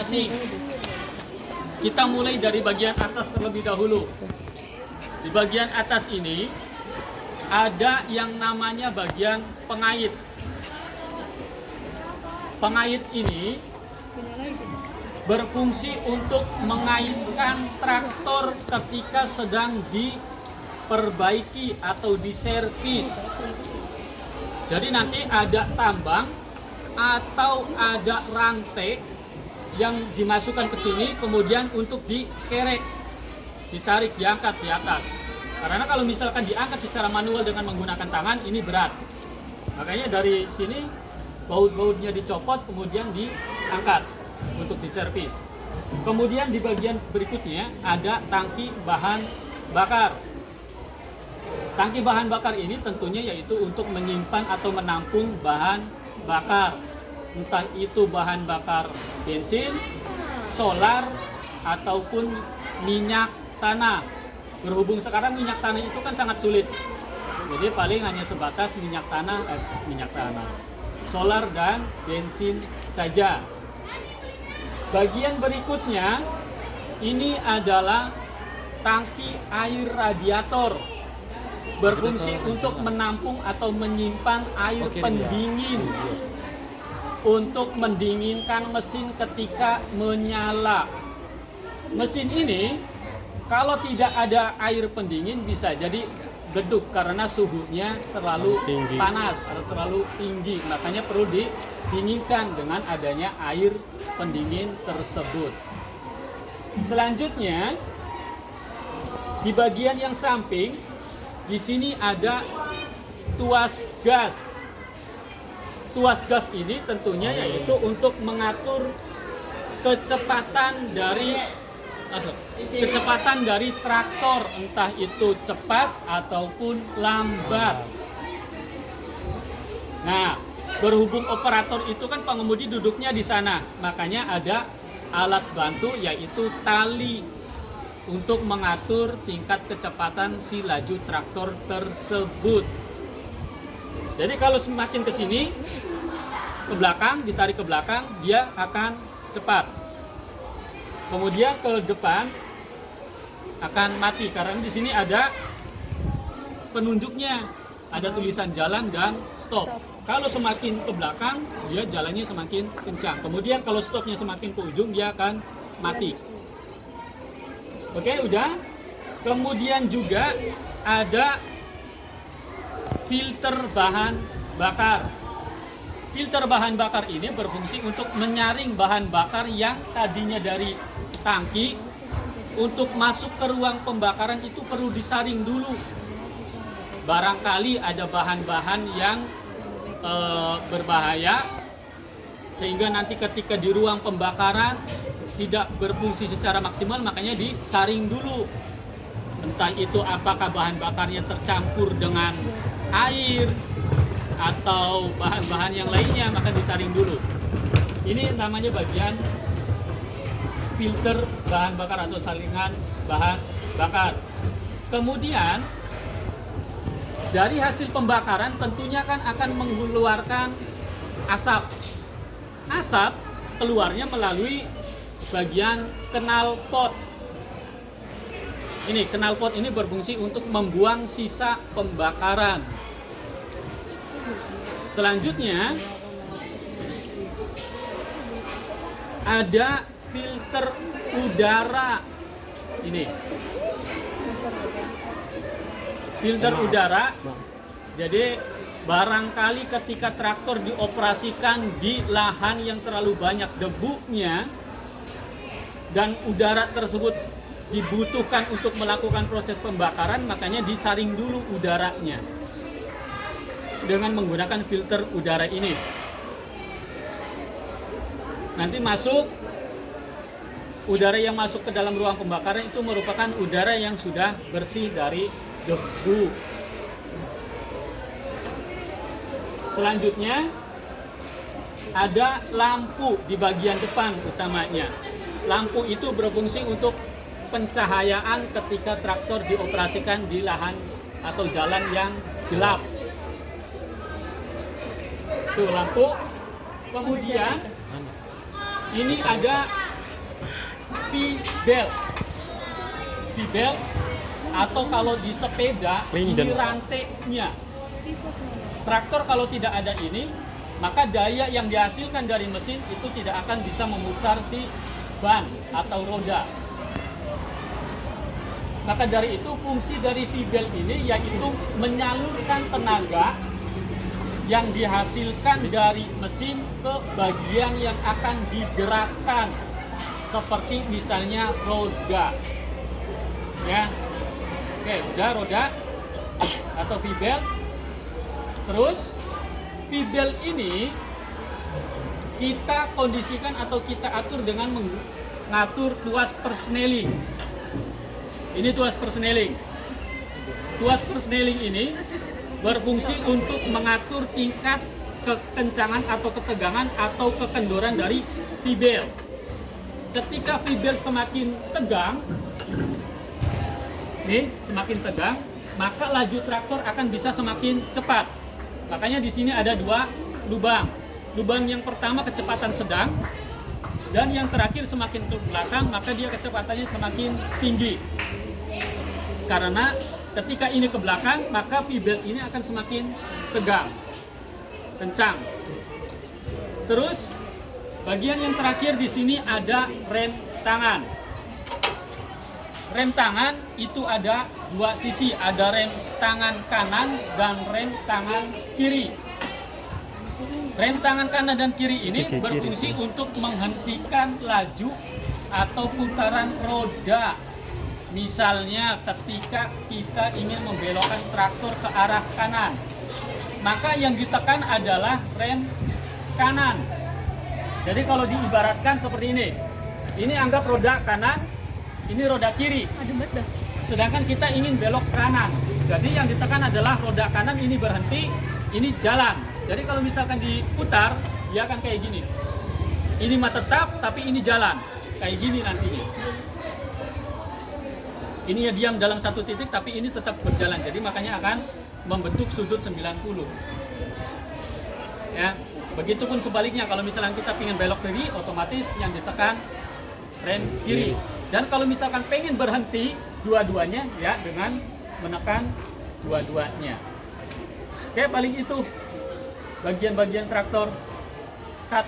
informasi. Kita mulai dari bagian atas terlebih dahulu. Di bagian atas ini ada yang namanya bagian pengait. Pengait ini berfungsi untuk mengaitkan traktor ketika sedang diperbaiki atau diservis. Jadi nanti ada tambang atau ada rantai yang dimasukkan ke sini, kemudian untuk dikerek, ditarik, diangkat di atas. Karena kalau misalkan diangkat secara manual dengan menggunakan tangan, ini berat. Makanya dari sini baut-bautnya dicopot, kemudian diangkat untuk diservis. Kemudian di bagian berikutnya ada tangki bahan bakar. Tangki bahan bakar ini tentunya yaitu untuk menyimpan atau menampung bahan bakar. Entah itu bahan bakar bensin, solar, ataupun minyak tanah. Berhubung sekarang minyak tanah itu kan sangat sulit. Jadi paling hanya sebatas minyak tanah, solar dan bensin saja. Bagian berikutnya ini adalah tangki air radiator. Berfungsi untuk menampung atau menyimpan air pendingin untuk mendinginkan mesin ketika menyala. Mesin ini kalau tidak ada air pendingin bisa jadi beduk karena suhunya terlalu panas atau terlalu tinggi. Makanya perlu didinginkan dengan adanya air pendingin tersebut. Selanjutnya di bagian yang samping di sini ada tuas gas. Tuas gas ini tentunya yaitu untuk mengatur kecepatan dari traktor, entah itu cepat ataupun lambat. Nah, berhubung operator itu kan pengemudi duduknya di sana, makanya ada alat bantu yaitu tali untuk mengatur tingkat kecepatan si laju traktor tersebut. Jadi kalau semakin ke sini, ke belakang, ditarik ke belakang, dia akan cepat. Kemudian ke depan akan mati karena di sini ada penunjuknya, ada tulisan jalan dan stop. Kalau semakin ke belakang, dia jalannya semakin kencang. Kemudian kalau stopnya semakin ke ujung, dia akan mati. Oke, udah. Kemudian juga ada filter bahan bakar. Filter bahan bakar ini berfungsi untuk menyaring bahan bakar yang tadinya dari tangki untuk masuk ke ruang pembakaran itu perlu disaring dulu. Barangkali ada bahan-bahan yang berbahaya sehingga nanti ketika di ruang pembakaran tidak berfungsi secara maksimal, makanya disaring dulu. Entah itu apakah bahan bakarnya tercampur dengan air atau bahan-bahan yang lainnya, maka disaring dulu. Ini namanya bagian filter bahan bakar atau saringan bahan bakar. Kemudian dari hasil pembakaran tentunya kan akan mengeluarkan asap. Asap keluarnya melalui bagian knalpot. Ini knalpot ini berfungsi untuk membuang sisa pembakaran. Selanjutnya ada filter udara. Ini filter udara. Jadi barangkali ketika traktor dioperasikan di lahan yang terlalu banyak debunya dan udara tersebut dibutuhkan untuk melakukan proses pembakaran, makanya disaring dulu udaranya dengan menggunakan filter udara ini. Nanti masuk udara yang masuk ke dalam ruang pembakaran itu merupakan udara yang sudah bersih dari debu. Selanjutnya ada lampu di bagian depan utamanya. Lampu itu berfungsi untuk pencahayaan ketika traktor dioperasikan di lahan atau jalan yang gelap. Tuh lampu. Kemudian ini ada V-belt. V-belt atau kalau di sepeda ini rantainya. Traktor kalau tidak ada ini, maka daya yang dihasilkan dari mesin itu tidak akan bisa memutar si ban atau roda. Maka dari itu fungsi dari V-belt ini yaitu menyalurkan tenaga yang dihasilkan dari mesin ke bagian yang akan digerakkan, seperti misalnya roda. Ya, oke, udah roda atau V-belt. Terus V-belt ini kita kondisikan atau kita atur dengan mengatur tuas persneling. Ini tuas persneling. Tuas persneling ini berfungsi untuk mengatur tingkat kekencangan atau ketegangan atau kekendoran dari V-belt. Ketika V-belt semakin tegang, semakin tegang, maka laju traktor akan bisa semakin cepat. Makanya di sini ada dua lubang. Lubang yang pertama kecepatan sedang, dan yang terakhir semakin ke belakang, maka dia kecepatannya semakin tinggi. Karena ketika ini ke belakang, maka V-belt ini akan semakin tegang, kencang. Terus bagian yang terakhir di sini ada rem tangan. Rem tangan itu ada dua sisi, ada rem tangan kanan dan rem tangan kiri. Rem tangan kanan dan kiri ini berfungsi untuk menghentikan laju atau putaran roda. Misalnya ketika kita ingin membelokkan traktor ke arah kanan, maka yang ditekan adalah rem kanan. Jadi kalau diibaratkan seperti ini anggap roda kanan, ini roda kiri. Sedangkan kita ingin belok kanan, jadi yang ditekan adalah roda kanan, ini berhenti, ini jalan. Jadi kalau misalkan diputar, dia akan kayak gini. Ini mah tetap, tapi ini jalan, kayak gini nantinya. Ini ya diam dalam satu titik, tapi ini tetap berjalan. Jadi makanya akan membentuk sudut 90. Ya, begitupun sebaliknya, kalau misalnya kita ingin belok kiri, otomatis yang ditekan rem kiri. Dan kalau misalkan pengen berhenti dua-duanya, ya dengan menekan dua-duanya. Oke, paling itu bagian-bagian traktor. Cut.